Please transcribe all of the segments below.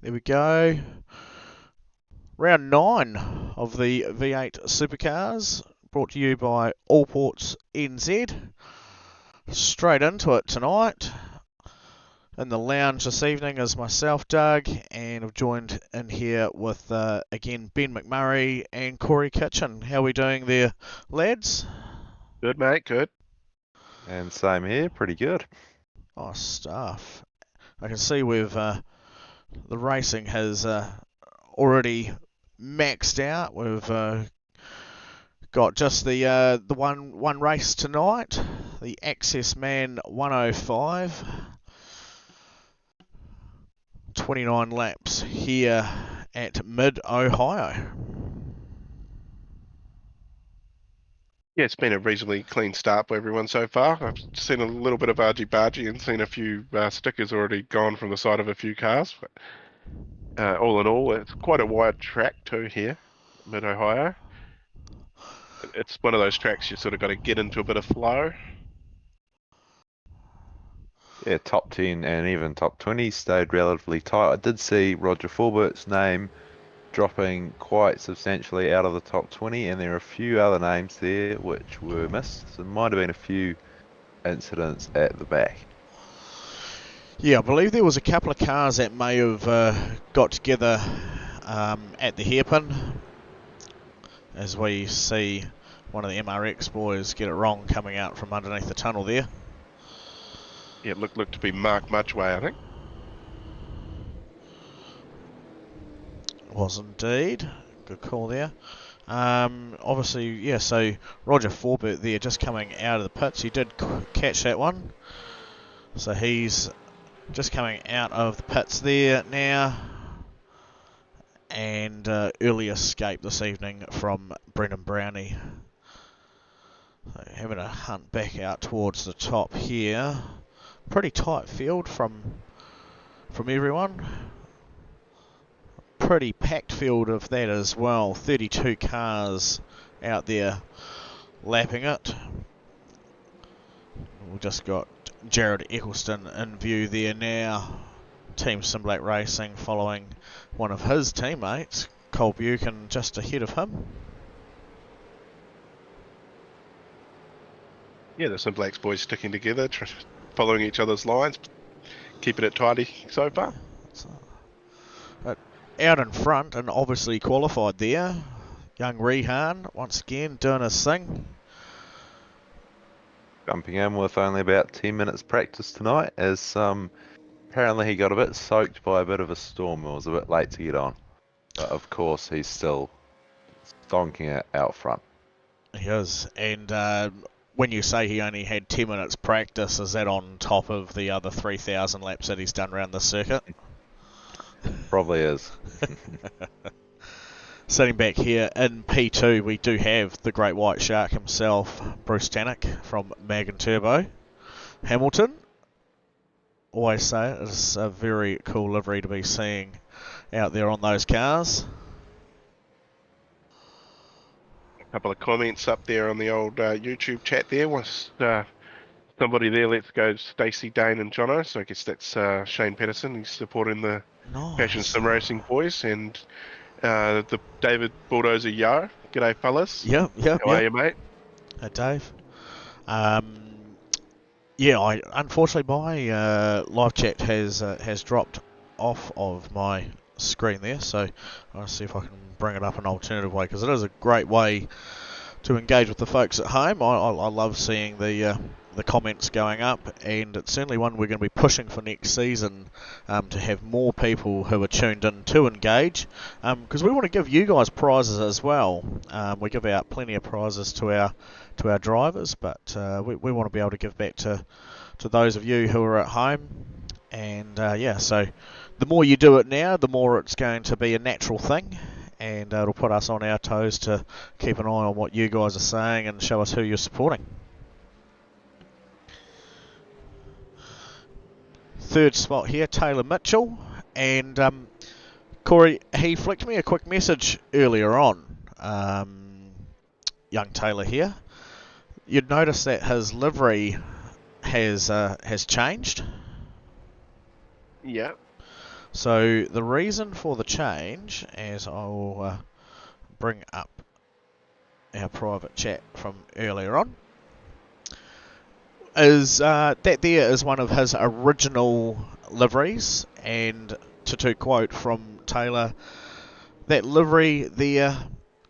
There we go. Round 9 of the V8 Supercars, brought to you by Allports NZ. Straight into it tonight. In the lounge this evening is myself, Doug, and I've joined in here with, again, Ben McMurray and Corey Kitchen. How are we doing there, lads? Good, mate, good. And same here, pretty good. Nice stuff. I can see the racing has already maxed out. We've got just the one race tonight, the Access Man 105. 29 laps here at Mid-Ohio. Yeah, it's been a reasonably clean start for everyone so far. I've seen a little bit of argy-bargy and seen a few stickers already gone from the side of a few cars. But, all in all, it's quite a wide track too here, Mid-Ohio. It's one of those tracks you sort of got to get into a bit of flow. Yeah, top 10 and even top 20 stayed relatively tight. I did see Roger Forbert's name dropping quite substantially out of the top 20, and there are a few other names there which were missed. So there might have been a few incidents at the back. Yeah, I believe there was a couple of cars that may have got together at the hairpin, as we see one of the MRX boys get it wrong coming out from underneath the tunnel there. Yeah, it looked to be Mark Mudgeway, I think. Was indeed. Good call there. Obviously, yeah, so Roger Forbert there just coming out of the pits. He did catch that one. So he's just coming out of the pits there now. And early escape this evening from Brendan Brownie. So having a hunt back out towards the top here. Pretty tight field from everyone. Pretty packed field of that as well. 32 cars out there lapping it. We've just got Jared Eccleston in view there now. Team Simblack Racing following one of his teammates, Cole Buchan, just ahead of him. Yeah, there's some Blacks boys sticking together, following each other's lines, keeping it tidy so far. But out in front and obviously qualified there, young Rehan once again doing his thing. Jumping in with only about 10 minutes practice tonight, as apparently he got a bit soaked by a bit of a storm. It was a bit late to get on. But of course, he's still stonking it out front. He is. And when you say he only had 10 minutes practice, is that on top of the other 3,000 laps that he's done around the circuit? Probably is. Sitting back here in P2, we do have the great white shark himself, Bruce Tannock from Mag and Turbo. Hamilton, always say it, it's a very cool livery to be seeing out there on those cars. A couple of comments up there on the old YouTube chat there. Was somebody there? Let's go Stacey, Dane and Jono. So I guess that's Shane Patterson. He's supporting the Passion Sim Racing boys. And the David Bulldozer Yo. G'day, fellas. Yep. How are you, mate? Hey, Dave. Yeah, unfortunately my live chat has dropped off of my screen there, so I'll see if I can bring it up an alternative way, because it is a great way to engage with the folks at home. I love seeing the comments going up, and it's certainly one we're going to be pushing for next season, to have more people who are tuned in to engage, because we want to give you guys prizes as well. We give out plenty of prizes to our drivers, but we want to be able to give back to those of you who are at home. And yeah, so the more you do it now, the more it's going to be a natural thing, and it'll put us on our toes to keep an eye on what you guys are saying and show us who you're supporting. Third spot here, Taylor Mitchell, and Corey, he flicked me a quick message earlier on, young Taylor here. You'd notice that his livery has changed. Yeah. So the reason for the change, as I'll bring up our private chat from earlier on, is that there is one of his original liveries, and to quote from Taylor, that livery there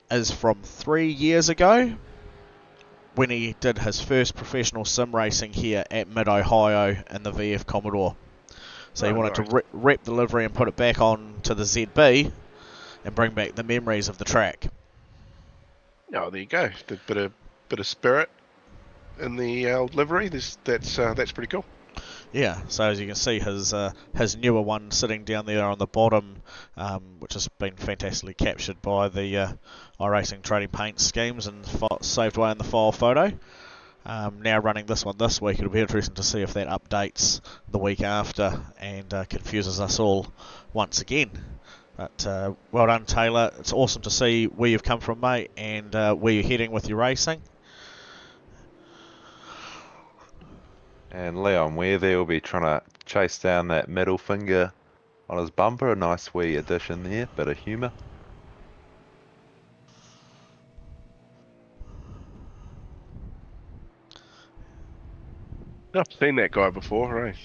is from 3 years ago when he did his first professional sim racing here at Mid-Ohio in the VF Commodore. So he wanted to rep the livery and put it back on to the ZB and bring back the memories of the track. Oh, there you go. Bit of spirit in the old livery. That's pretty cool. Yeah, so as you can see, his newer one sitting down there on the bottom, which has been fantastically captured by the iRacing trading paint schemes and saved away in the file photo. Now running this one this week, it'll be interesting to see if that updates the week after and confuses us all once again. But well done, Taylor. It's awesome to see where you've come from, mate, and where you're heading with your racing. And Leon Ware there will be trying to chase down that middle finger on his bumper. A nice wee addition there, bit of humour. I've seen that guy before, right?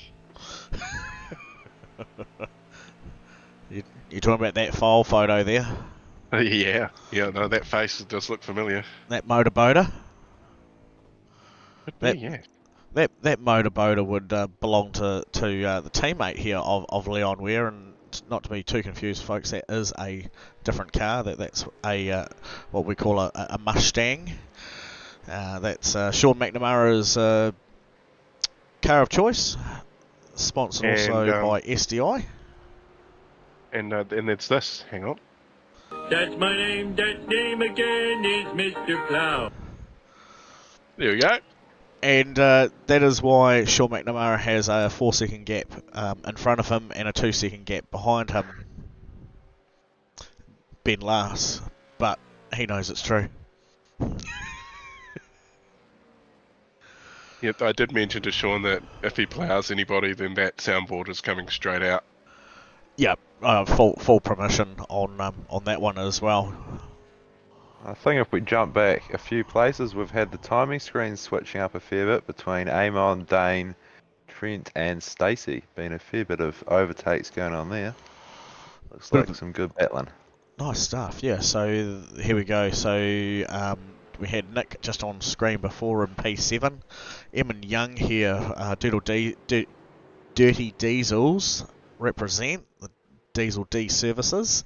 You're talking about that file photo there? Yeah, no, that face does look familiar. That motorboater? Yeah. That motorboater would belong to the teammate here of Leon Ware, and not to be too confused, folks, that is a different car. That's a what we call a Mustang. That's Sean McNamara's car of choice, sponsored also by SDI. And it's this. Hang on. That's my name. That name again is Mr. Plow. There we go. And that is why Sean McNamara has a 4-second gap in front of him and a 2-second gap behind him. Ben laughs, but he knows it's true. Yep, I did mention to Sean that if he plows anybody, then that soundboard is coming straight out. Yep, full permission on that one as well. I think if we jump back a few places, we've had the timing screens switching up a fair bit between Amon, Dane, Trent and Stacey. Been a fair bit of overtakes going on there. Looks like some good battling. Nice stuff, yeah. So here we go. So we had Nick just on screen before in P7. Eamon Young here, Dirty Diesels represent the Diesel D services.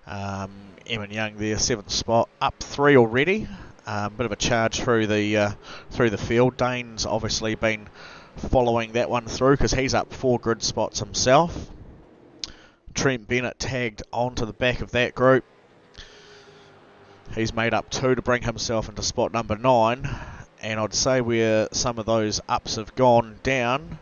Eamon Young there, 7th spot, up 3 already. Bit of a charge through the field. Dane's obviously been following that one through because he's up 4 grid spots himself. Trent Bennett tagged onto the back of that group. He's made up 2 to bring himself into spot number 9. And I'd say where some of those ups have gone down,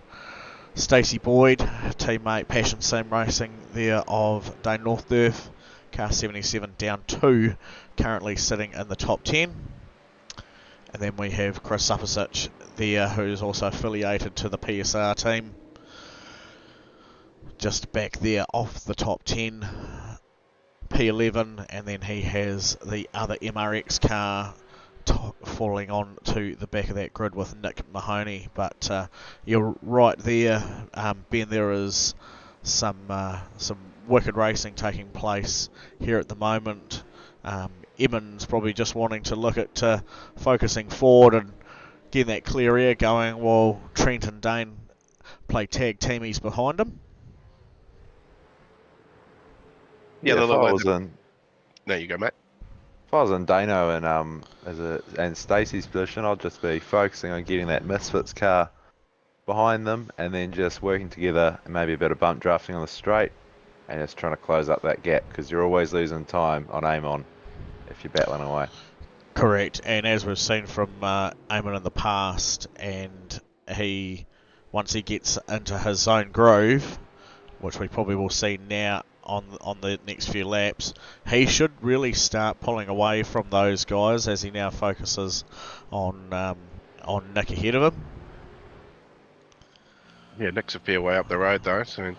Stacey Boyd, teammate Passion Sim Racing there of Dane Northdurf, car 77 down 2, currently sitting in the top 10. And then we have Chris Supasich there, who's also affiliated to the PSR team, just back there off the top 10, P11, and then he has the other MRX car falling on to the back of that grid with Nick Mahoney. But you're right there, Ben, there is some wicked racing taking place here at the moment. Eamon's probably just wanting to look at focusing forward and getting that clear air going while Trent and Dane play tag teamies behind him. Yeah, if I was in, there you go, mate. If I was in Dano and Stacey's position, I'd just be focusing on getting that Misfits car behind them and then just working together and maybe a bit of bump drafting on the straight and just trying to close up that gap because you're always losing time on Amon if you're battling away. Correct, and as we've seen from Amon in the past, and once he gets into his own groove, which we probably will see now on the next few laps, he should really start pulling away from those guys as he now focuses on Nick ahead of him. Yeah, Nick's a fair way up the road though, so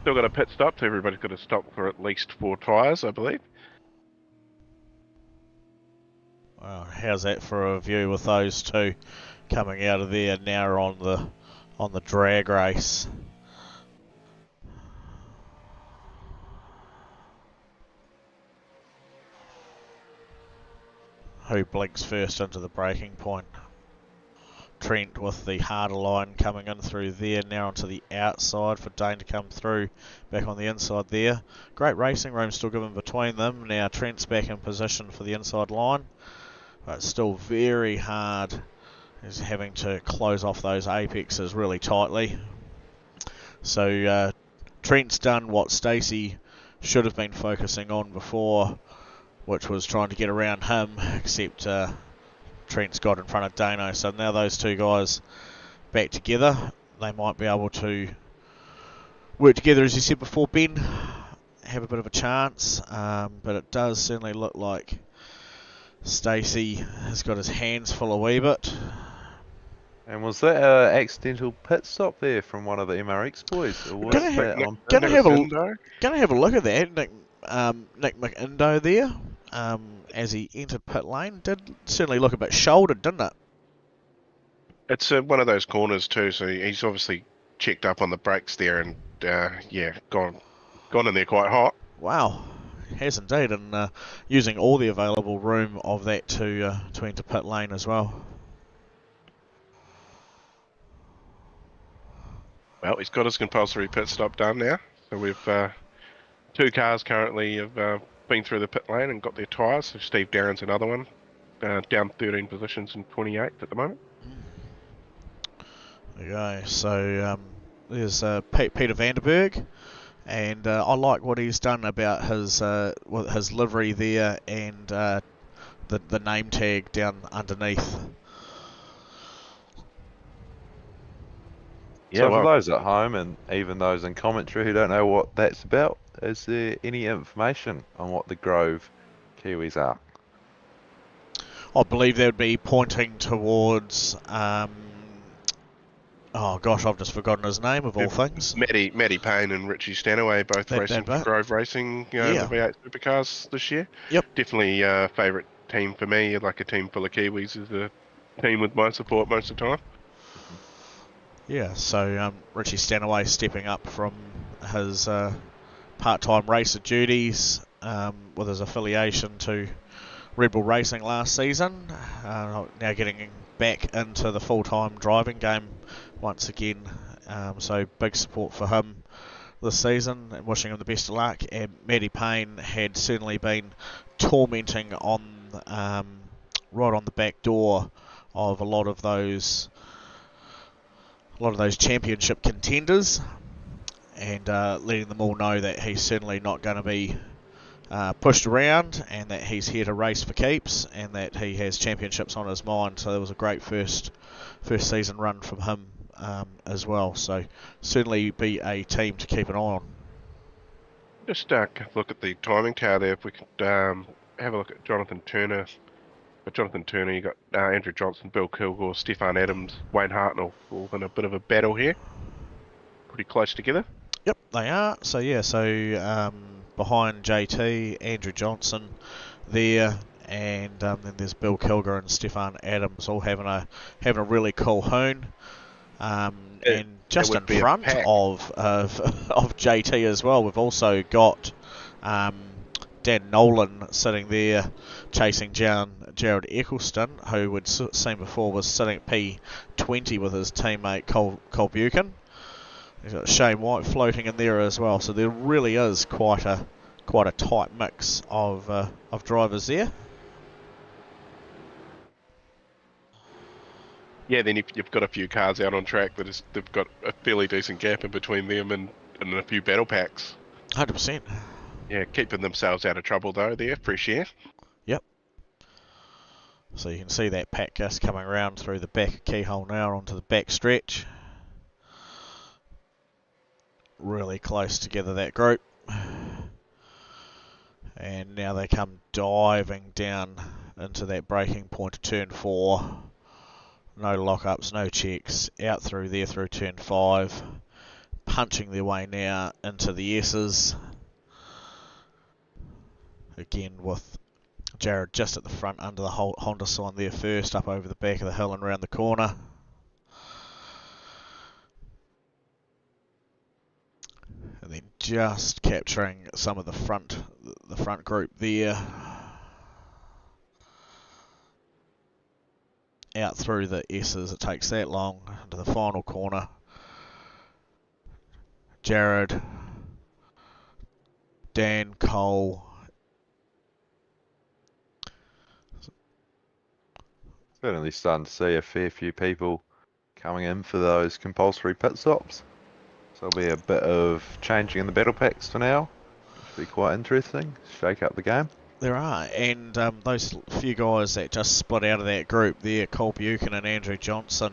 still got a pit stop, so everybody's got to stop for at least 4 tyres, I believe. Well, how's that for a view with those two coming out of there now on the drag race? Who blinks first into the braking point? Trent with the harder line coming in through there, now onto the outside for Dane to come through back on the inside there. Great racing room still given between them. Now Trent's back in position for the inside line, but still very hard. He's having to close off those apexes really tightly. So Trent's done what Stacey should have been focusing on before, which was trying to get around him, except Trent's got in front of Dano. So now those two guys back together, they might be able to work together, as you said before, Ben, have a bit of a chance, but it does certainly look like Stacey has got his hands full a wee bit. And was that an accidental pit stop there from one of the MRX boys? Or was Gonna have a look at that. Nick McIndo there, as he entered pit lane, did certainly look a bit shouldered, didn't it? It's one of those corners too, so he's obviously checked up on the brakes there, and gone in there quite hot. Wow, has indeed, and using all the available room of that to enter pit lane as well. Well, he's got his compulsory pit stop done now, so we've 2 cars currently have been through the pit lane and got their tyres. So Steve Darren's another one, down 13 positions in 28th at the moment. There you go. So there's Peter Vanderberg, and I like what he's done about his livery there and the name tag down underneath. Yeah, So, for those at home and even those in commentary who don't know what that's about, is there any information on what the Grove Kiwis are? I believe they would be pointing towards. Oh gosh, I've just forgotten his name of all things. Matty Payne and Richie Stanaway both racing for Grove Racing, the V8 Supercars this year. Yep. Definitely a favourite team for me. Like a team full of Kiwis is a team with my support most of the time. Yeah, so Richie Stanaway stepping up from his part-time racer duties with his affiliation to Red Bull Racing last season, now getting back into the full-time driving game once again. So big support for him this season and wishing him the best of luck. And Matty Payne had certainly been tormenting on right on the back door of a lot of those championship contenders, and letting them all know that he's certainly not going to be pushed around, and that he's here to race for keeps, and that he has championships on his mind. So there was a great first season run from him as well. So certainly be a team to keep an eye on. Just look at the timing tower there. If we could have a look at Jonathan Turner. But Jonathan Turner, you got Andrew Johnson, Bill Kilgore, Stefan Adams, Wayne Hartnell, all in a bit of a battle here. Pretty close together. Yep, they are. So yeah, behind JT, Andrew Johnson there, and then there's Bill Kilgore and Stefan Adams all having a really cool hoon. And just in front of JT as well, we've also got Dan Nolan sitting there chasing down Jared Eccleston, who we'd seen before was sitting at P20 with his teammate Cole Buchan. He's got Shane White floating in there as well, so there really is quite a tight mix of drivers there. Yeah, then you've got a few cars out on track they've got a fairly decent gap in between them and a few battle packs. 100%. Yeah, keeping themselves out of trouble though there, fresh air. Yep. So you can see that pack just coming around through the back keyhole now onto the back stretch. Really close together, that group. And now they come diving down into that braking point of turn 4. No lockups, no checks. Out through there through turn 5. punching their way now into the S's. Again with Jared just at the front under the Honda sign there first, up over the back of the hill and round the corner. And then just capturing some of the front group there. Out through the S's, it takes that long into the final corner. Jared, Dan, Cole. Certainly starting to see a fair few people coming in for those compulsory pit stops. So there'll be a bit of changing in the battle packs for now. Should be quite interesting. Shake up the game. There are, and those few guys that just split out of that group there, Cole Buchan and Andrew Johnson.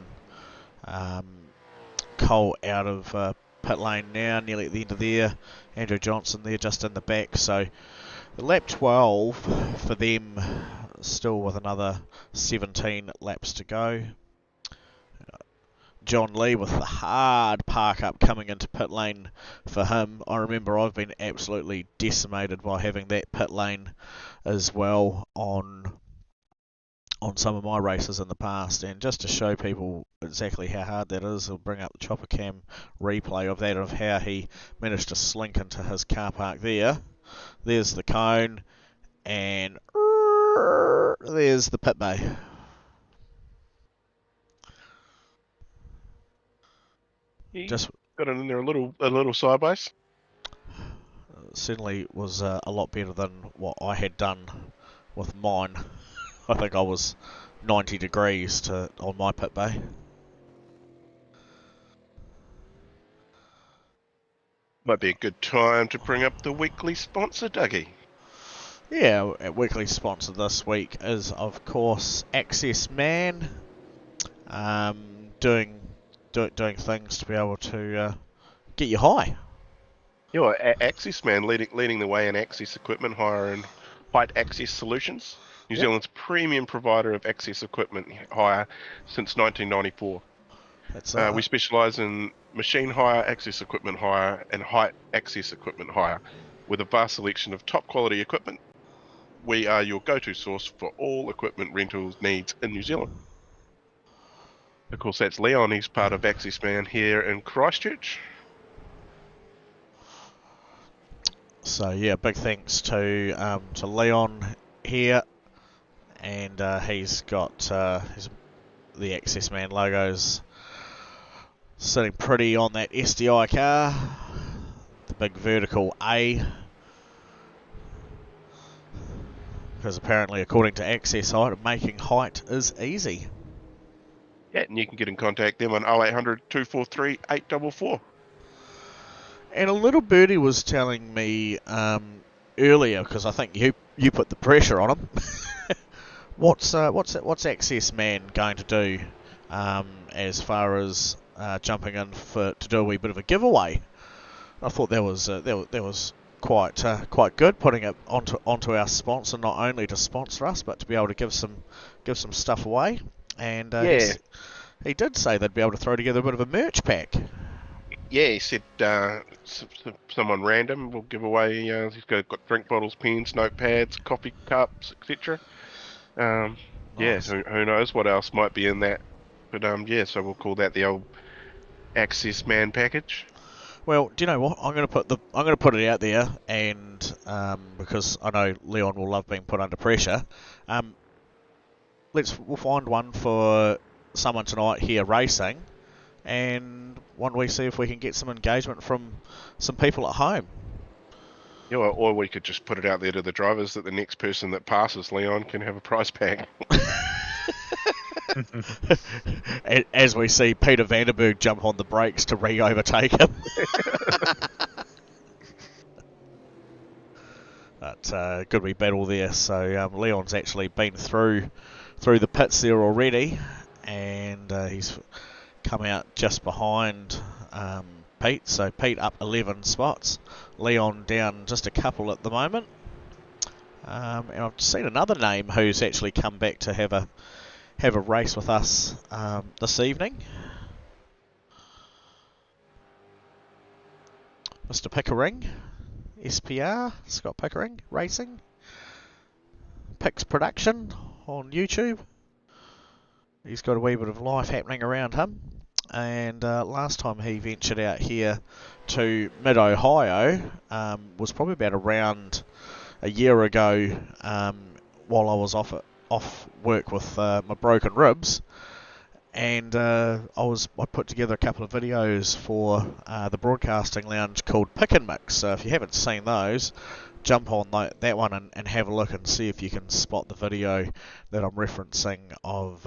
Cole out of pit lane now, nearly at the end of there. Andrew Johnson there just in the back. So the lap 12 for them, still with another 17 laps to go. John Lee with the hard park up coming into pit lane for him. I remember I've been absolutely decimated by having that pit lane as well on some of my races in the past, and just to show people exactly how hard that is, I'll bring up the chopper cam replay of that, of how he managed to slink into his car park there. There's the cone, and there's the pit bay. He Just got it in there a little sideways. certainly was a lot better than what I had done with mine. I think I was 90 degrees on my pit bay. Might be a good time to bring up the weekly sponsor, Dougie. Yeah, our weekly sponsor this week is, of course, Access Man. Doing things to be able to get you high. You know, Access Man leading the way in access equipment hire and height access solutions. New Zealand's premium provider of access equipment hire since 1994. That's We specialise in machine hire, access equipment hire, and height access equipment hire. With a vast selection of top quality equipment, we are your go-to source for all equipment rentals needs in New Zealand. Of course, that's Leon. He's part of Access Man here in Christchurch. So yeah, big thanks to Leon here, and he's got the Access Man logos sitting pretty on that SDI car, the big vertical A, because apparently according to Access Height, making height is easy. Yeah, and you can get in contact them on 0800 243 844. And a little birdie was telling me earlier, because I think you put the pressure on him. what's Access Man going to do as far as jumping in to do a wee bit of a giveaway? I thought that was quite good, putting it onto our sponsor, not only to sponsor us but to be able to give some stuff away. And he did say they'd be able to throw together a bit of a merch pack. Yeah, he said someone random will give away. He's got drink bottles, pens, notepads, coffee cups, etc. Nice. Yeah, who knows what else might be in that? But so we'll call that the old Access Man package. Well, do you know what? I'm going to put it out there, and because I know Leon will love being put under pressure. We'll find one for someone tonight here racing, and one we see if we can get some engagement from some people at home. Yeah, or we could just put it out there to the drivers that the next person that passes Leon can have a prize pack. As we see Peter Vanderberg jump on the brakes to re-overtake him. But good wee battle there. So Leon's actually been through the pits there already, and he's come out just behind Pete. So Pete up 11 spots, Leon down just a couple at the moment. And I've seen another name who's actually come back to have a race with us this evening. Mr. Pickering, SPR, Scott Pickering Racing, Picks Production on YouTube. He's got a wee bit of life happening around him. And last time he ventured out here to mid-Ohio was probably about around a year ago, while I was off work with my broken ribs. And I put together a couple of videos for the Broadcasting Lounge called Pick and Mix. So if you haven't seen those, jump on that one and have a look and see if you can spot the video that I'm referencing of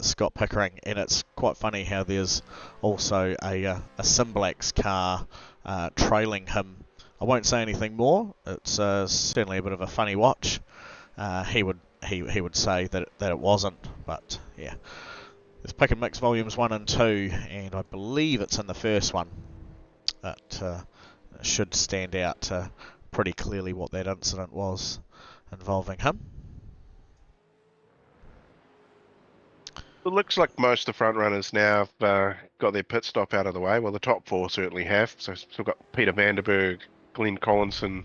Scott Pickering. And it's quite funny how there's also a Simblax car trailing him. I won't say anything more. It's certainly a bit of a funny watch. He would say that it wasn't, but yeah. There's Pick and Mix Volumes 1 and 2, and I believe it's in the first one. It should stand out pretty clearly what that incident was involving him. It looks like most of the front runners now have got their pit stop out of the way. Well, the top four certainly have. So we've got Peter Vanderberg, Glenn Collinson,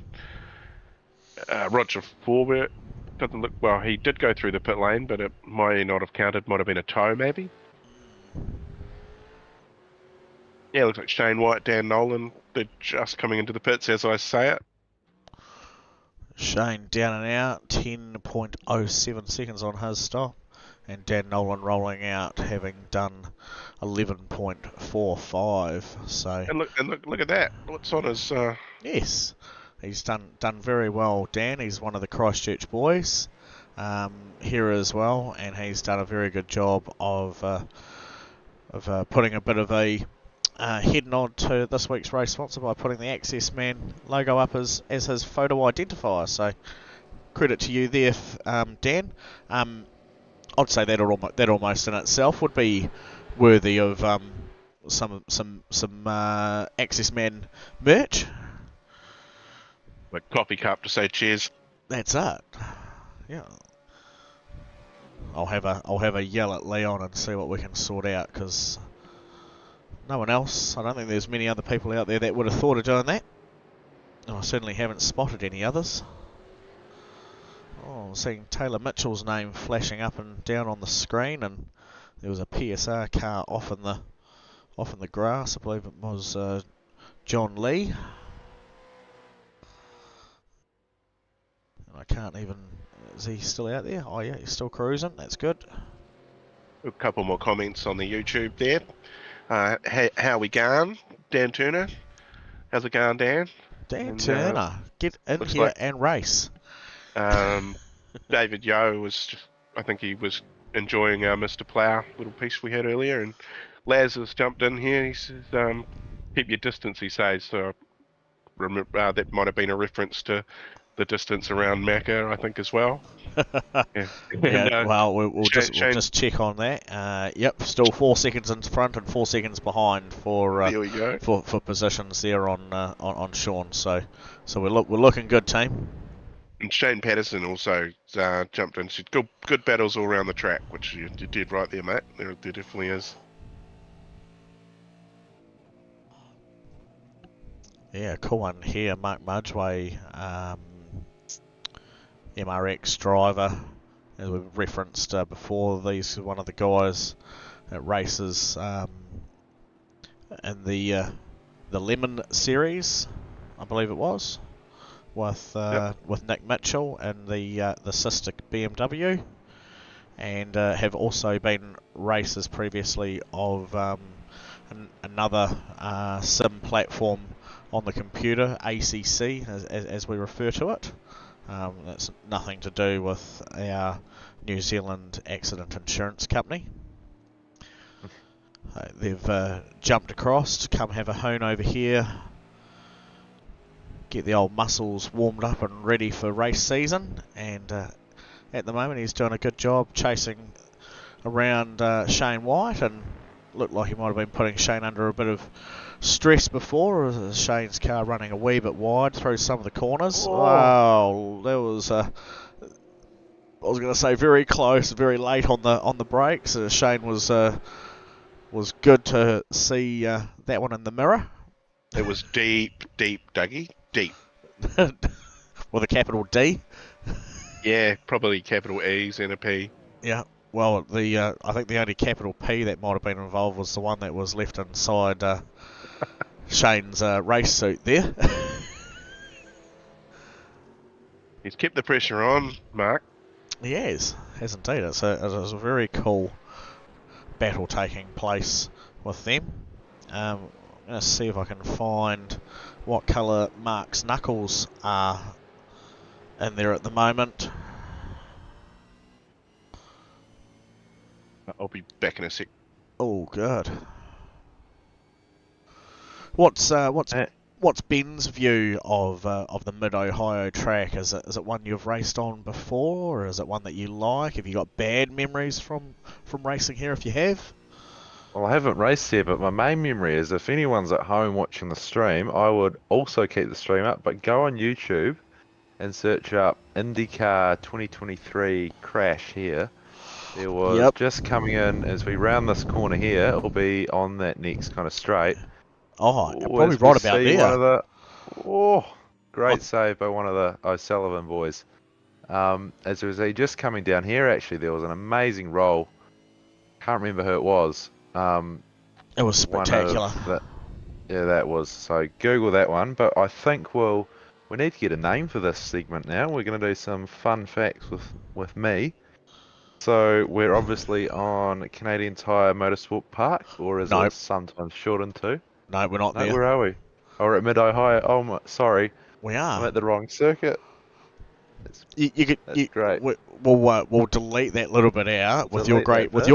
Roger Forbert. Doesn't look well. He did go through the pit lane, but it might not have counted. Might have been a tow, maybe. Yeah, it looks like Shane White, Dan Nolan. They're just coming into the pits as I say it. Shane down and out, 10.07 seconds on his stop, and Dan Nolan rolling out, having done 11.45. So And look at that. What's on his? yes. He's done very well, Dan. He's one of the Christchurch boys here as well, and he's done a very good job of putting a bit of a head nod to this week's race sponsor by putting the Access Man logo up as his photo identifier. So credit to you there, Dan. I'd say that almost in itself would be worthy of some Access Man merch. Like coffee cup to say cheers. That's it. Yeah. I'll have a yell at Leon and see what we can sort out, because no one else. I don't think there's many other people out there that would have thought of doing that. And I certainly haven't spotted any others. Oh, I'm seeing Taylor Mitchell's name flashing up and down on the screen, and there was a PSR car off in the grass. I believe it was John Lee. I can't even... Is he still out there? Oh yeah, he's still cruising. That's good. A couple more comments on the YouTube there. How we going? Dan Turner. How's it going, Dan? Dan Turner, get in here and race. David Yo was, I think he was enjoying our Mr. Plough little piece we had earlier, and Laz has jumped in here. He says, keep your distance, he says. So remember, that might have been a reference to the distance around Macca, I think, as well. Yeah. Yeah, well, we'll just check on that. Yep, still 4 seconds in front and 4 seconds behind for there we go. for positions there on Sean. So we're looking good, team. And Shane Patterson also jumped in. Said, good battles all around the track, which you did right there, mate. There definitely is. Yeah, cool one here. Mark Mudgeway, MRX driver, as we've referenced before. He's one of the guys that races in the Lemon Series, I believe it was, with Nick Mitchell and the sister BMW, and have also been racers previously of another sim platform on the computer, ACC as we refer to it. That's nothing to do with our New Zealand accident insurance company. They've jumped across to come have a hoon over here, get the old muscles warmed up and ready for race season, and at the moment he's doing a good job chasing around Shane White, and looked like he might have been putting Shane under a bit of stress before. Shane's car running a wee bit wide through some of the corners. Oh. Wow, that was I was going to say very close, very late on the brakes. Shane was good to see that one in the mirror. It was deep, Dougie. Deep. With a capital D. Yeah, probably capital E's and a P. Yeah. Well, I think the only capital P that might have been involved was the one that was left inside Shane's race suit there. He's kept the pressure on, Mark. He has indeed. It's a very cool battle taking place with them. I'm going to see if I can find what colour Mark's knuckles are in there at the moment. I'll be back in a sec. Oh, good. What's Ben's view of the Mid-Ohio track? Is it one you've raced on before, or is it one that you like? Have you got bad memories from racing here? If you have, Well, I haven't raced here, but my main memory is if anyone's at home watching the stream, I would also keep the stream up, but go on YouTube and search up IndyCar 2023 crash here. There was just coming in as we round this corner here. It'll be on that next kind of straight. Oh, probably right about there. Great save by one of the O'Sullivan boys. As it was just coming down here, actually, there was an amazing roll. Can't remember who it was. It was spectacular. That was. So Google that one. But I think we need to get a name for this segment now. We're going to do some fun facts with me. So we're obviously on Canadian Tire Motorsport Park, or is it sometimes shortened to? No, we're not there. Where are we? Oh, we're at Mid-Ohio. Oh, sorry. We are. I'm at the wrong circuit. That's great. We'll delete that little bit out with your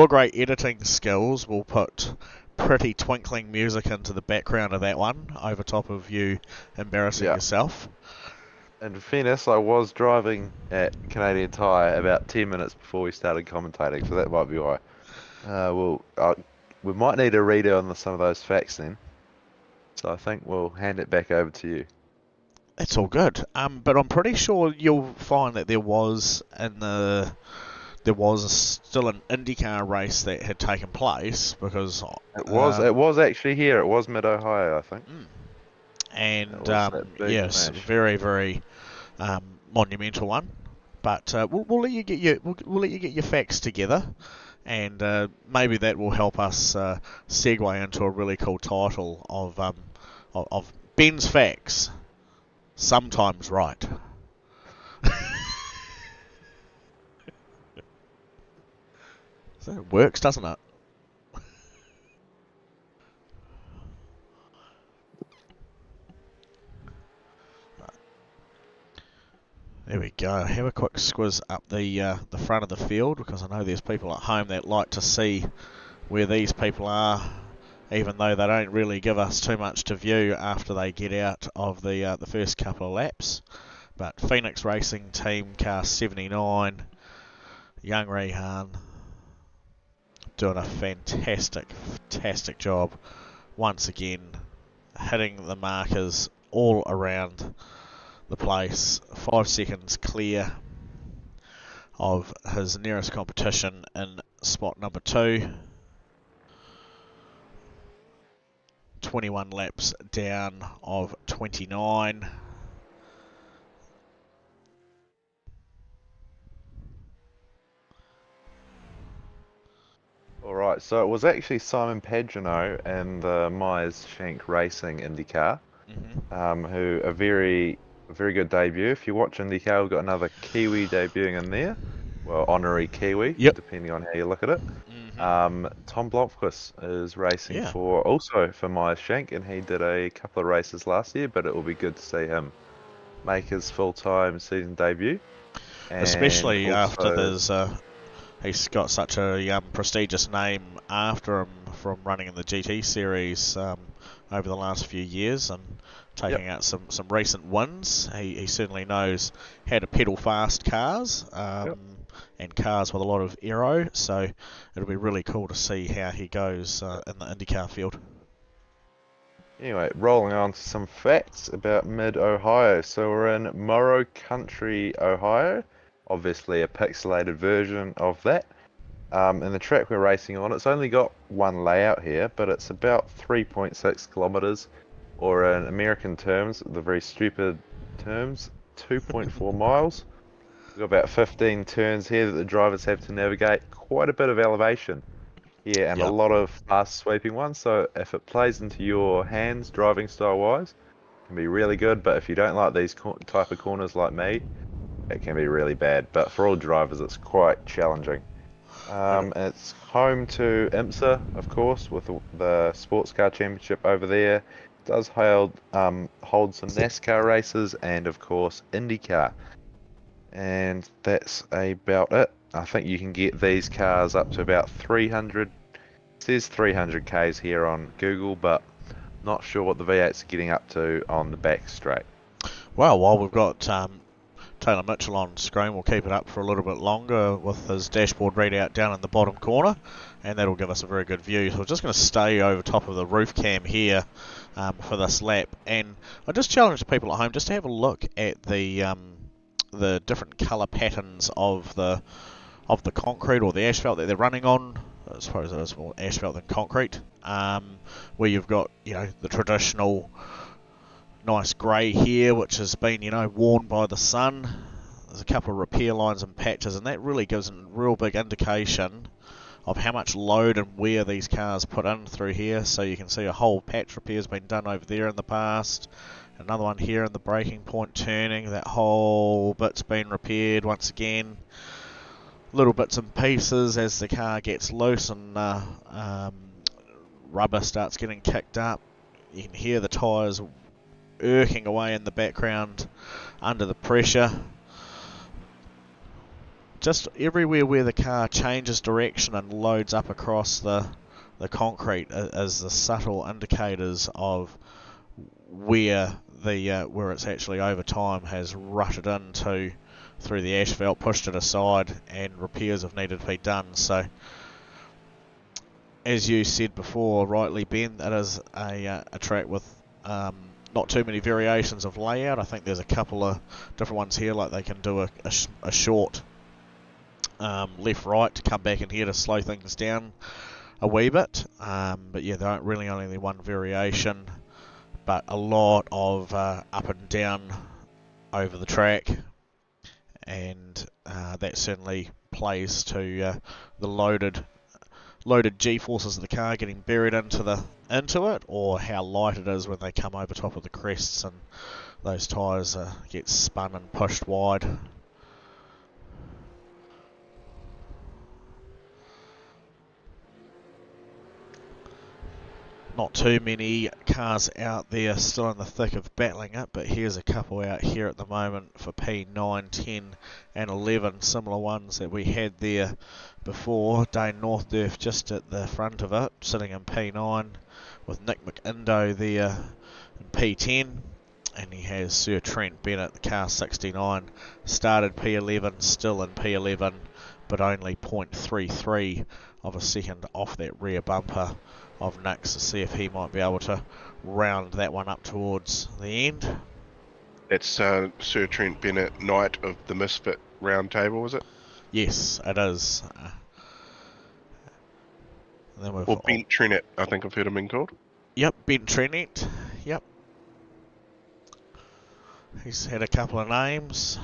great editing skills. We'll put pretty twinkling music into the background of that one, over top of you embarrassing yourself. In fairness, I was driving at Canadian Tire about 10 minutes before we started commentating, so that might be why. We might need a reader on some of those facts then. So I think we'll hand it back over to you. It's all good. But I'm pretty sure you'll find that there was still an IndyCar race that had taken place, because it was actually here. It was Mid-Ohio, I think. And yes, very, very monumental one. But we'll let you get your facts together, and maybe that will help us segue into a really cool title of Ben's Facts. Sometimes right. So it works, doesn't it? There we go. Have a quick squiz up the front of the field, because I know there's people at home that like to see where these people are, even though they don't really give us too much to view after they get out of the first couple of laps. But Phoenix Racing Team Car 79, young Rehan, doing a fantastic job once again, hitting the markers all around the place. 5 seconds clear of his nearest competition in spot number 2. 21 laps down of 29. Alright, so it was actually Simon Pagenaud and the Myers Shank Racing IndyCar, who a very good debut. If you watch IndyCar, we've got another Kiwi debuting in there. Well, honorary Kiwi, depending on how you look at it. Tom Blomqvist is racing for Myers Shank, and he did a couple of races last year, but it will be good to see him make his full-time season debut. And especially after he's got such a prestigious name after him from running in the GT series over the last few years, and taking out some recent wins. He certainly knows how to pedal fast cars, and cars with a lot of aero, so it'll be really cool to see how he goes in the IndyCar field. Anyway, rolling on to some facts about Mid-Ohio. So we're in Morrow Country, Ohio. Obviously a pixelated version of that. And the track we're racing on, it's only got one layout here, but it's about 3.6 kilometers. or in American terms, the very stupid terms, 2.4 miles. We've got about 15 turns here that the drivers have to navigate. Quite a bit of elevation here and a Yep. lot of fast sweeping ones. So if it plays into your hands, driving style wise, it can be really good. But if you don't like these type of corners like me, it can be really bad. But for all drivers, it's quite challenging. It's home to IMSA, of course, with the Sports Car Championship over there. It does hold some NASCAR races and, of course, IndyCar. And that's about it. I think you can get these cars up to about 300. It says 300 Ks here on Google, but not sure what the V8s are getting up to on the back straight. Well, while we've got Taylor Mitchell on screen, we'll keep it up for a little bit longer with his dashboard readout down in the bottom corner, and that'll give us a very good view. So we're just going to stay over top of the roof cam here for this lap, and I just challenge the people at home just to have a look at the different colour patterns of the concrete or the asphalt that they're running on. I suppose it is more asphalt than concrete, where you've got, you know, the traditional nice grey here, which has been, you know, worn by the sun. There's a couple of repair lines and patches, and that really gives a real big indication of how much load and wear these cars put in through here. So you can see a whole patch repair has been done over there in the past. Another one here in the braking point turning. That whole bit's been repaired once again. Little bits and pieces as the car gets loose and rubber starts getting kicked up. You can hear the tyres irking away in the background under the pressure. Just everywhere where the car changes direction and loads up across the concrete is the subtle indicators of where it's actually over time has rutted into through the asphalt, pushed it aside, and repairs have needed to be done. So, as you said before, rightly, Ben, it is a track with not too many variations of layout. I think there's a couple of different ones here, like they can do a short left-right to come back in here to slow things down a wee bit. But yeah, there aren't really only one variation, but a lot of up and down over the track, and that certainly plays to the loaded G-forces of the car getting buried into it, or how light it is when they come over top of the crests and those tyres get spun and pushed wide. Not too many cars out there still in the thick of battling it, but here's a couple out here at the moment for P9, 10 and 11, similar ones that we had there before. Dane Northdurf just at the front of it, sitting in P9, with Nick McIndo there in P10, and he has Sir Trent Bennett, the car 69, started P11, still in P11, but only 0.33 of a second off that rear bumper of Nick's, to see if he might be able to round that one up towards the end. That's Sir Trent Bennett, Knight of the Misfit Round Table, was it? Yes, it is. And then Or Bent Trenet, I think I've heard him being called. Yep, Bent Trenet. Yep. He's had a couple of names.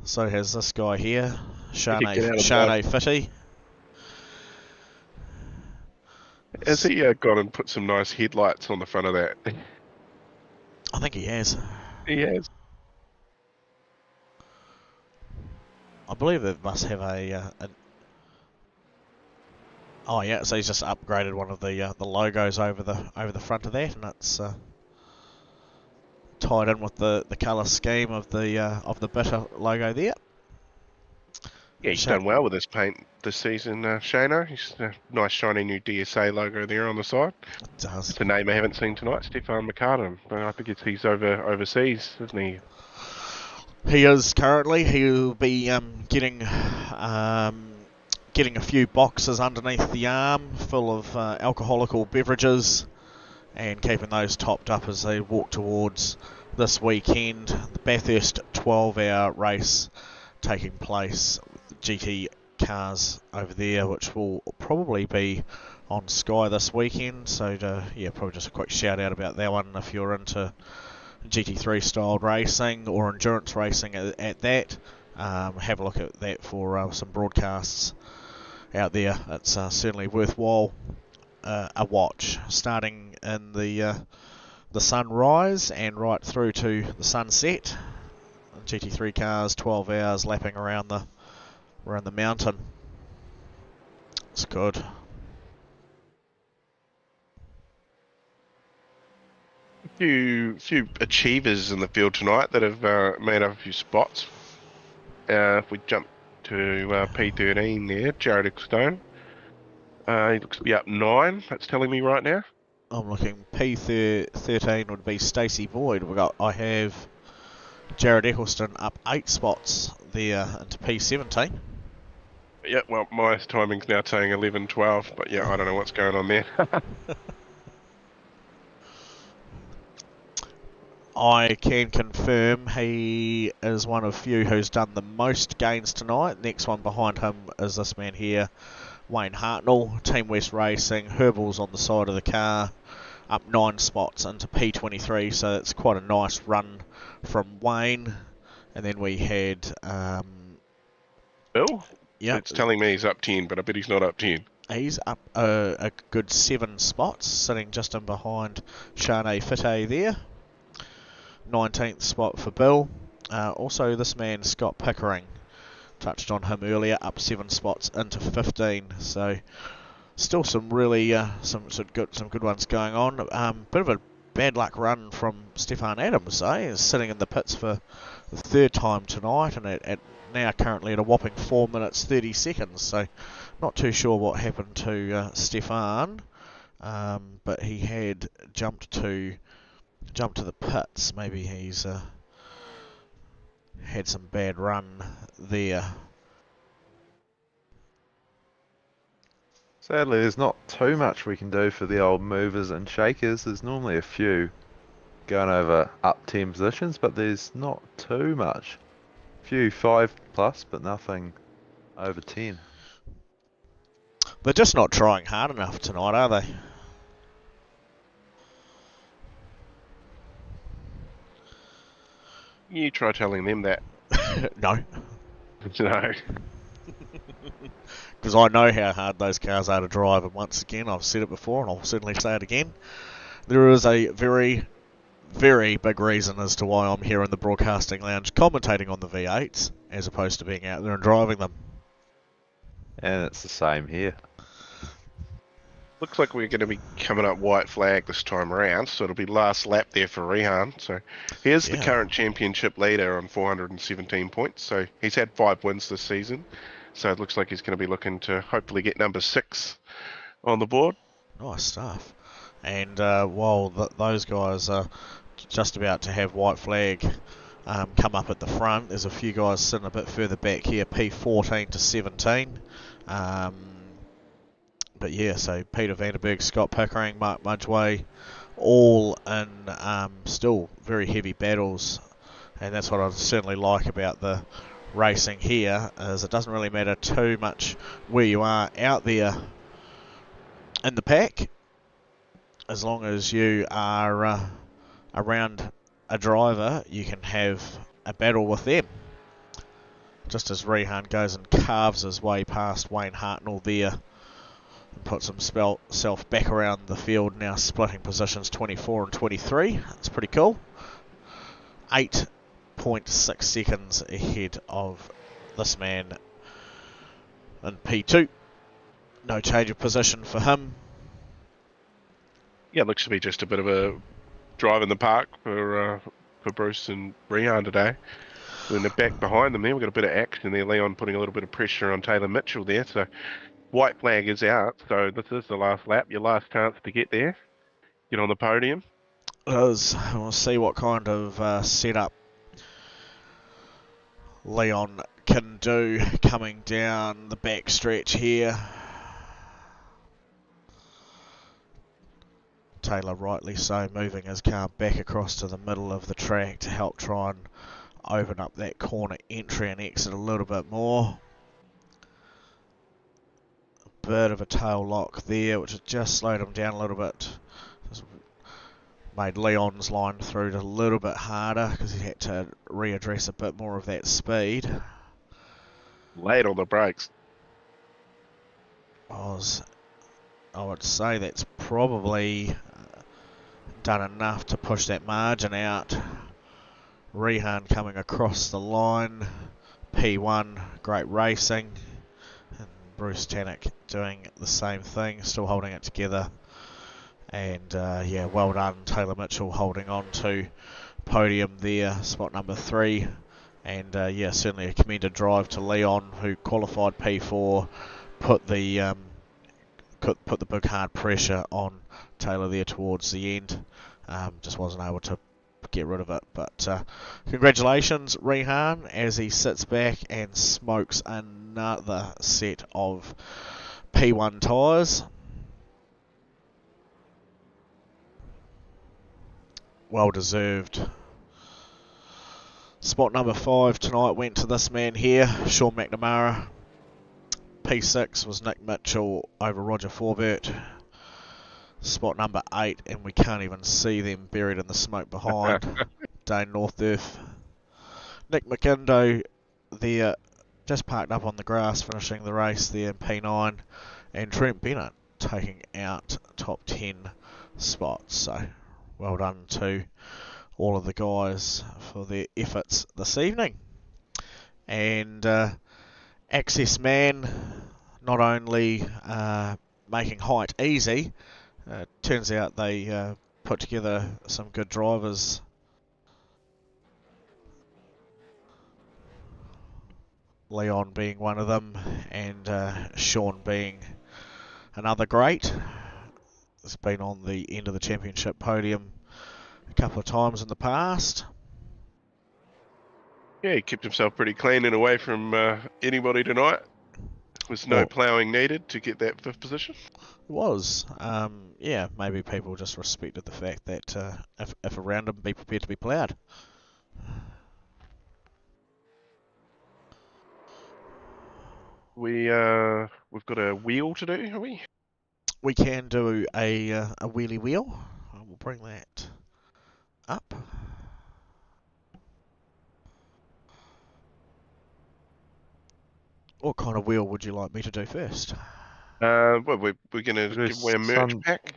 So has this guy here, Shane Fitty. Has he gone and put some nice headlights on the front of that? I think he has. He has. I believe it must have oh yeah, so he's just upgraded one of the logos over the front of that, and it's tied in with the colour scheme of the Bitter logo there. Yeah, he's done well with his paint this season, Shano. He's a nice shiny new DSA logo there on the side. It does. It's a name I haven't seen tonight, Stefan McCartan. I think he's overseas, isn't he? He is currently. He'll be getting a few boxes underneath the arm full of alcoholical beverages, and keeping those topped up as they walk towards this weekend. The Bathurst 12-hour race taking place with the GT cars over there, which will probably be on Sky this weekend. So yeah, probably just a quick shout out about that one if you're into GT3 styled racing or endurance racing at that. Have a look at that for some broadcasts out there. It's certainly worthwhile a watch, starting in the sunrise and right through to the sunset. GT3 cars, 12 hours lapping around the mountain. It's good. Few achievers in the field tonight that have made up a few spots. If we jump to P13 there, Jared Ecclestone. He looks to be up 9. That's telling me right now. I'm looking. P13 would be Stacey Boyd. I have Jared Ecclestone up 8 spots there into P17. Yeah, well, my timing's now saying 11-12, but yeah, I don't know what's going on there. I can confirm he is one of few who's done the most gains tonight. Next one behind him is this man here, Wayne Hartnell, Team West Racing. Herbal's on the side of the car, up 9 spots into P23, so it's quite a nice run from Wayne. And then we had... Bill? Yeah, It's telling me he's up 10, but I bet he's not up 10. he's up a good 7 spots, sitting just in behind Shanae Fitte there. 19th spot for Bill. Also this man Scott Pickering, touched on him earlier, up 7 spots into 15. So still some really some good ones going on. Bit of a bad luck run from Stefan Adams, He's sitting in the pits for the 3rd time tonight, and at now currently at a whopping 4 minutes 30 seconds. So not too sure what happened to Stefan, but he had jumped to the pits. Maybe he's had some bad run there. Sadly, there's not too much we can do for the old movers and shakers. There's normally a few going over up 10 positions, but there's not too much. A few 5 plus, but nothing over 10. They're just not trying hard enough tonight, are they? You try telling them that. No. No. Because I know how hard those cars are to drive, and once again, I've said it before, and I'll certainly say it again. There is a very, very big reason as to why I'm here in the broadcasting lounge commentating on the V8s, as opposed to being out there and driving them. And it's the same here. Looks like we're going to be coming up white flag this time around, so it'll be last lap there for Rehan. So here's the current championship leader on 417 points. So he's had 5 wins this season. So it looks like he's going to be looking to hopefully get number 6 on the board. Nice stuff. And while those guys are just about to have white flag come up at the front, there's a few guys sitting a bit further back here, P14 to 17. But yeah, so Peter Vanderberg, Scott Pickering, Mark Mudgeway, all in still very heavy battles. And that's what I certainly like about the racing here, is it doesn't really matter too much where you are out there in the pack, as long as you are around a driver, you can have a battle with them. Just as Rehan goes and carves his way past Wayne Hartnell there, and puts himself back around the field, now splitting positions 24 and 23. That's pretty cool. 8.6 seconds ahead of this man in P2. No change of position for him. Yeah, it looks to be just a bit of a drive in the park for Bruce and Rehan today. In the back behind them there, we've got a bit of action there. Leon putting a little bit of pressure on Taylor Mitchell there. So white flag is out, so this is the last lap, your last chance to get there, get on the podium. We'll see what kind of setup Leon can do coming down the back stretch here. Taylor, rightly so, moving his car back across to the middle of the track to help try and open up that corner entry and exit a little bit more. bit of a tail lock there, which has just slowed him down a little bit. Just made Leon's line through a little bit harder because he had to readdress a bit more of that speed. Late on the brakes. I would say that's probably done enough to push that margin out. Rehan coming across the line. P1, great racing. And Bruce Tannock doing the same thing, still holding it together. And yeah, well done, Taylor Mitchell holding on to podium there, spot number 3. And yeah, certainly a commended drive to Leon, who qualified P4, put the big hard pressure on Taylor there towards the end. Just wasn't able to get rid of it. But congratulations, Rehan, as he sits back and smokes another set of P1 tyres. Well deserved. Spot number 5 tonight went to this man here, Sean McNamara. P6 was Nick Mitchell over Roger Forbert. Spot number 8, and we can't even see them buried in the smoke behind, Dane Northurf. Nick McIndoe there, just parked up on the grass, finishing the race there in P9. And Trent Bennett taking out top 10 spots. So well done to all of the guys for their efforts this evening. And Access Man not only making height easy, turns out they put together some good drivers. Leon being one of them, and Sean being another great. Has been on the end of the championship podium a couple of times in the past. Yeah, he kept himself pretty clean and away from anybody tonight. Was no ploughing needed to get that 5th position. It was. Yeah, maybe people just respected the fact that if around him, be prepared to be ploughed. We've got a wheel to do, have we? We can do a wheelie wheel. I will bring that up. What kind of wheel would you like me to do first? Well, we're going to give away a merch pack,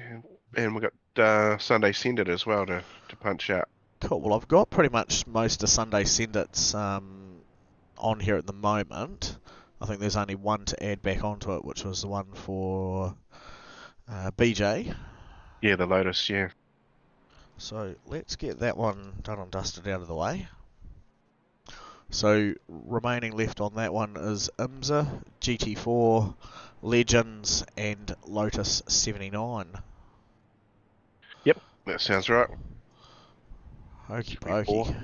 and we've got Sunday Send It as well to punch out. Cool. Well, I've got pretty much most of Sunday Send It's on here at the moment. I think there's only one to add back onto it, which was the one for BJ. Yeah, the Lotus, yeah. So let's get that one done and dusted out of the way. So remaining left on that one is IMSA, GT4, Legends, and Lotus 79. Yep, that sounds right. Okie dokie.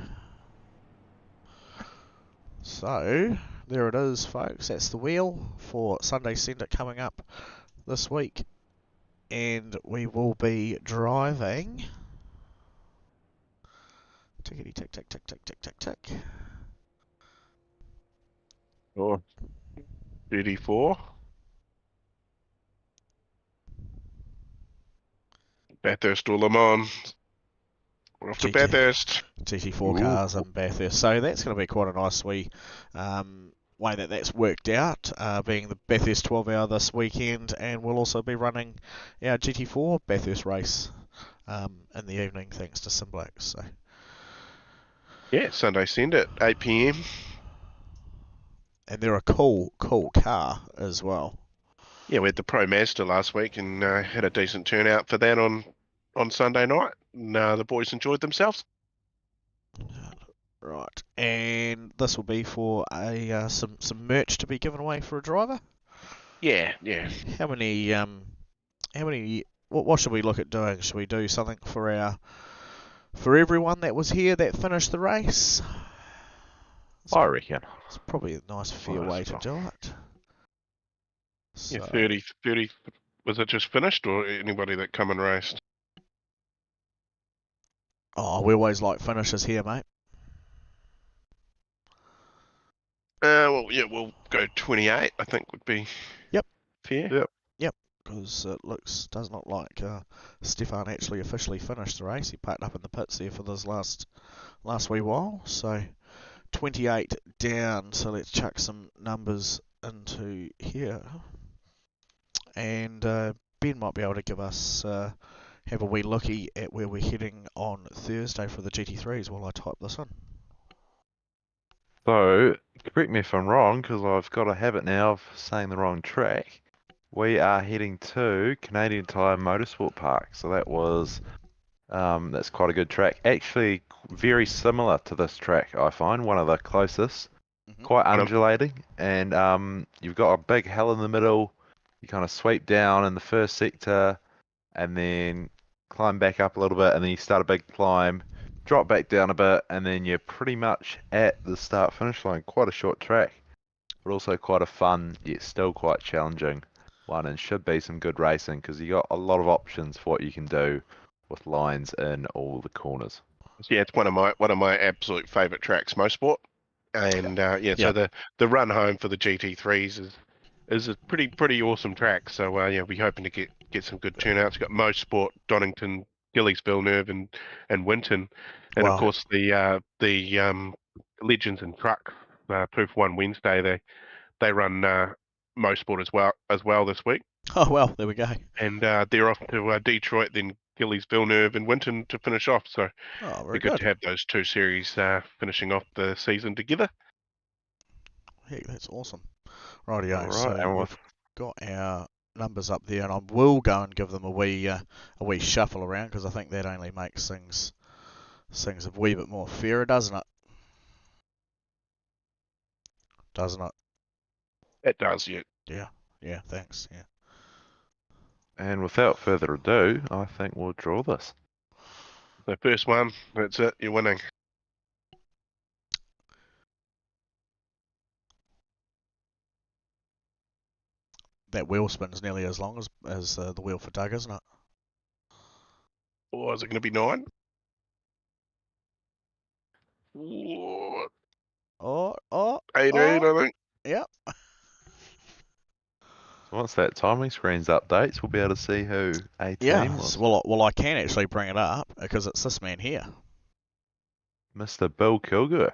So there it is, folks. That's the wheel for Sunday Send It coming up this week. And we will be driving. Tickety tick tick tick tick tick tick tick. Oh, GT4. Bathurst or Le Mans. We're off to Bathurst. GT4 cars in Bathurst. So that's going to be quite a nice wee way that's worked out, being the Bathurst 12 hour this weekend, and we'll also be running our GT4 Bathurst race in the evening thanks to Simblacks. So. Yeah, Sunday Send It, 8 PM. And they're a cool car as well. Yeah, we had the Pro Mazda last week and had a decent turnout for that on Sunday night. And, the boys enjoyed themselves. Right, and this will be for a some merch to be given away for a driver. Yeah. How many? What should we look at doing? Should we do something for everyone that was here that finished the race? I reckon. It's probably a nice fair way to do it. So, Yeah, 30. Was it just finished or anybody that come and raced? Oh, we always like finishes here, mate. Well, yeah, we'll go 28, I think would be Yep. fair. Yep. because it does not like Stefan actually officially finished the race. He packed up in the pits there for this last wee while. So 28 down. So let's chuck some numbers into here, and Ben might be able to give us have a wee looky at where we're heading on Thursday for the GT3s while I type this in. So, correct me if I'm wrong, because I've got a habit now of saying the wrong track. We are heading to Canadian Tire Motorsport Park. So that's quite a good track. Actually, very similar to this track, I find. One of the closest. Quite undulating. And you've got a big hill in the middle. You kind of sweep down in the first sector, and then climb back up a little bit, and then you start a big climb, drop back down a bit, and then you're pretty much at the start finish line. Quite a short track, but also quite a fun yet still quite challenging one, and should be some good racing because you got a lot of options for what you can do with lines in all the corners. Yeah, it's one of my absolute favourite tracks, Motorsport, and so the run home for the GT3s is a pretty awesome track. So we're hoping to get some good turnouts. We've got Motorsport, Donington, Gillies, Villeneuve, and Winton, and Wow. of course the Legends and Truck 2-for-1 Wednesday. They run Motorsport as well this week. Oh well, there we go. And they're off to Detroit, then Gillies, Villeneuve, and Winton to finish off. So very it'd be good to have those two series finishing off the season together. Heck, that's awesome. Rightio. Right, So and we've got our numbers up there, and I will go and give them a wee shuffle around because I think that only makes things a wee bit more fairer, doesn't it? Doesn't it? It does, yeah. Yeah. Thanks. Yeah. And without further ado, I think we'll draw this. The first one, that's it, you're winning. That wheel spin's nearly as long as the wheel for Doug, isn't it? Or is it going to be 9? Ooh, Oh. 18, I think. Yep. So once that timing screen's updates, we'll be able to see who 18 was. Well, I can actually bring it up because it's this man here. Mr. Bill Kilgour.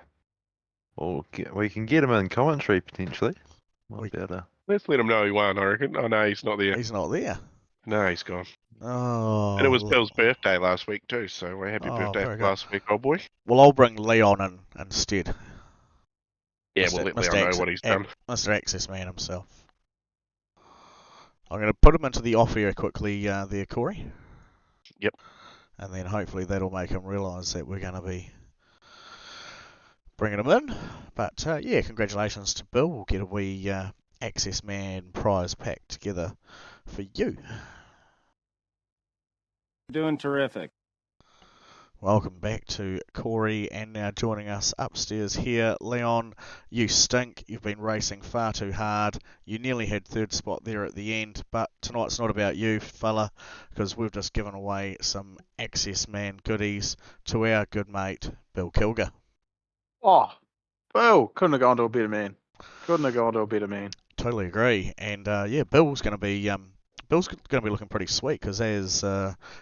We can get him in commentary potentially. Might be able to. Let's let him know he won, I reckon. Oh, no, he's not there. He's not there. No, he's gone. Oh. And it was Bill's birthday last week too, so happy birthday very for last week, old boy. Well, I'll bring Leon in instead. Yeah, we'll let Leon know what he's done. Mr. Access Man himself. I'm going to put him into the off air quickly there, Corey. Yep. And then hopefully that'll make him realise that we're going to be bringing him in. But congratulations to Bill. We'll get a wee Access Man prize pack together for you. Doing terrific. Welcome back to Corey, and now joining us upstairs here, Leon. You stink. You've been racing far too hard. You nearly had third spot there at the end, but tonight's not about you, fella, because we've just given away some Access Man goodies to our good mate, Bill Kilgour. Oh, Bill, couldn't have gone to a better man. Totally agree. And Bill's going to be looking pretty sweet because, as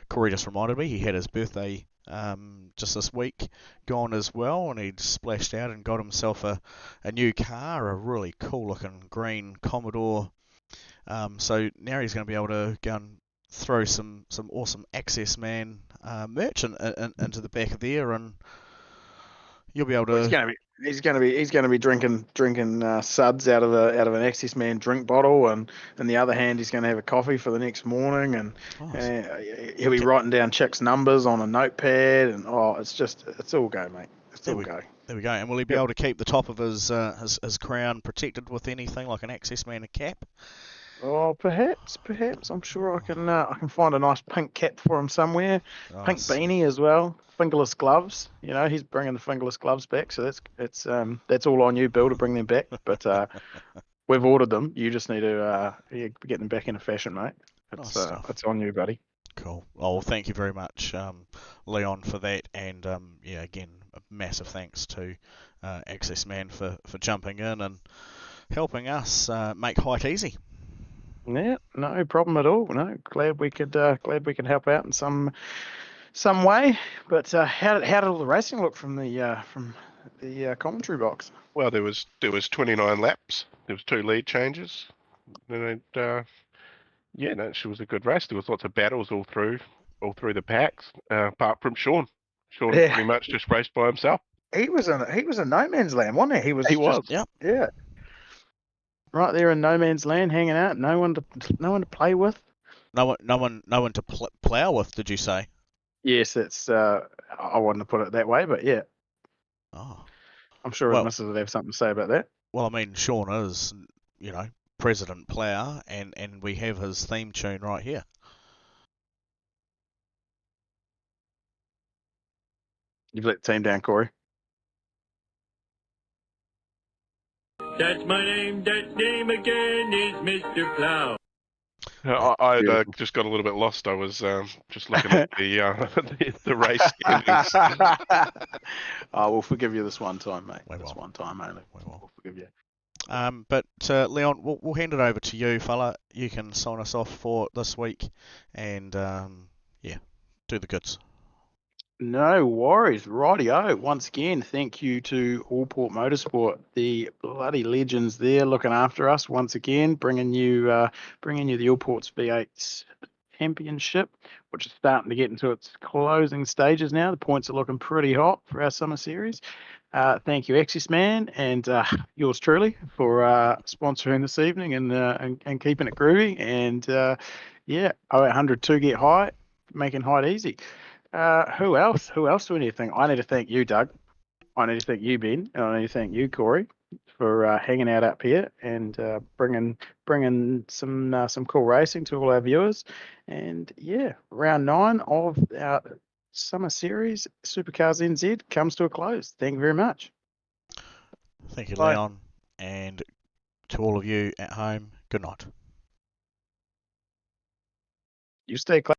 Corey just reminded me, he had his birthday just this week gone as well, and he'd splashed out and got himself a new car, a really cool looking green Commodore. So now he's going to be able to go and throw some awesome Access Man merch into the back of there, and you'll be able to. He's going to be drinking suds out of an Access Man drink bottle, and in the other hand he's going to have a coffee for the next morning, and he'll be writing down chicks' numbers on a notepad, and it's all go, mate. There we go. And will he be able to keep the top of his crown protected with anything like an Access Man cap? Oh, perhaps. I'm sure I can find a nice pink cap for him somewhere. Nice. Pink beanie as well. Fingerless gloves. You know, he's bringing the fingerless gloves back, so that's all on you, Bill, to bring them back. But we've ordered them. You just need to get them back into fashion, mate. It's on you, buddy. Cool. Oh, well, thank you very much, Leon, for that. And again, a massive thanks to Access Man for jumping in and helping us make height easy. Yeah, no problem at all. No, glad we could help out in some way. But how did all the racing look from the commentary box? Well, there was 29 laps. There was 2 lead changes, and yeah, no, she was a good race. There was lots of battles all through the packs, apart from Sean. Sean Yeah. pretty much just raced by himself. He was in no man's land, wasn't he? He was. He was. Yep. Yeah. Right there in no man's land, hanging out, no one to play with. No one to plough with. Did you say? Yes, it's. I wouldn't have put it that way, but yeah, Oh. I'm sure Well- his missus would have something to say about that. Well, I mean, Sean is, President Plough, and we have his theme tune right here. You've let the team down, Corey. That's my name. That name again is Mr. Plow. I Beautiful. just got a little bit lost. I was just looking at the race standings. We'll forgive you this one time, mate. We This will. one time only. We will. We'll forgive you. But Leon, we'll hand it over to you, fella. You can sign us off for this week, and do the goods. No worries, rightio. Once again, thank you to Allport Motorsport, the bloody legends there, looking after us once again, bringing you the Allports V8 Championship, which is starting to get into its closing stages now. The points are looking pretty hot for our summer series. Thank you, Axis Man, and yours truly for sponsoring this evening and keeping it groovy. And 0800 to get high, making height easy. Who else? Who else do we need to thank? I need to thank you, Doug. I need to thank you, Ben. And I need to thank you, Corey, for hanging out up here and bringing some cool racing to all our viewers. And yeah, round 9 of our summer series, SuperCars NZ, comes to a close. Thank you very much. Thank you, Bye. Leon, and to all of you at home, good night. You stay close.